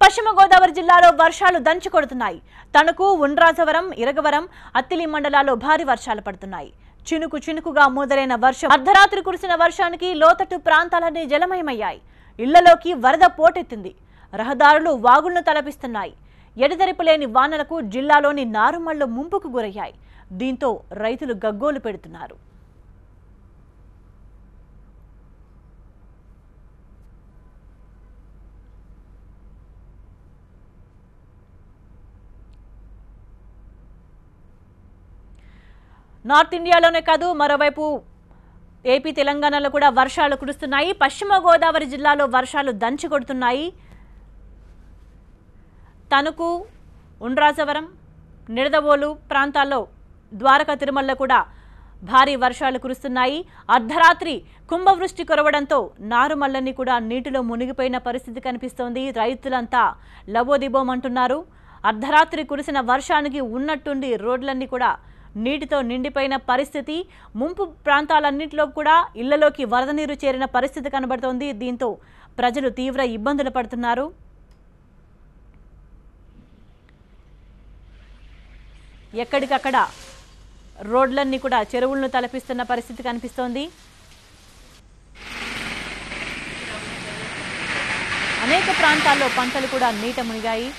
పశ్చిమ గోదావరి జిల్లాలో వర్షాలు దంచుకొడుతున్నాయి. తణుకు, ఉండ్రాజవరం, ఇరగవరం, అత్తిలి మండలాల్లో భారీ వర్షాలు పడుతున్నాయి. చినుకు చినుకుగా మొదలైన వర్షం అర్ధరాత్రి కురిసిన వర్షానికి లోతట్టు ప్రాంతాలన్నీ జలమయమయ్యాయి. ఇళ్లలోకి వరద పోటెత్తింది. రహదారులు వాగులను తలపిస్తున్నాయి. ఎడతెరిపి లేని వానలకు జిల్లాలోని నారుమళ్లు ముంపుకు గురయ్యాయి. దీంతో రైతులు గగ్గోలు పెడుతున్నారు. నార్త్ ఇండియాలోనే కాదు, మరోవైపు ఏపీ, తెలంగాణలో కూడా వర్షాలు కురుస్తున్నాయి. పశ్చిమ గోదావరి జిల్లాలో వర్షాలు దంచుకొడుతున్నాయి. తణుకు, ఉండ్రాజవరం, నిడదవోలు ప్రాంతాల్లో, ద్వారకా, తిరుమలలో కూడా భారీ వర్షాలు కురుస్తున్నాయి. అర్ధరాత్రి కుంభవృష్టి కురవడంతో నారుమల్లన్నీ కూడా నీటిలో మునిగిపోయిన పరిస్థితి కనిపిస్తోంది. రైతులంతా లబోదిబోమంటున్నారు. అర్ధరాత్రి కురిసిన వర్షానికి ఉన్నట్టుండి రోడ్లన్నీ కూడా నీటితో నిండిపోయిన పరిస్థితి. ముంపు ప్రాంతాలన్నింటిలో కూడా ఇళ్లలోకి వరద నీరు చేరిన పరిస్థితి కనబడుతోంది. దీంతో ప్రజలు తీవ్ర ఇబ్బందులు పడుతున్నారు. ఎక్కడికక్కడ రోడ్లన్నీ కూడా చెరువులను తలపిస్తున్న పరిస్థితి కనిపిస్తోంది. అనేక ప్రాంతాల్లో పంటలు కూడా నీట మునిగాయి.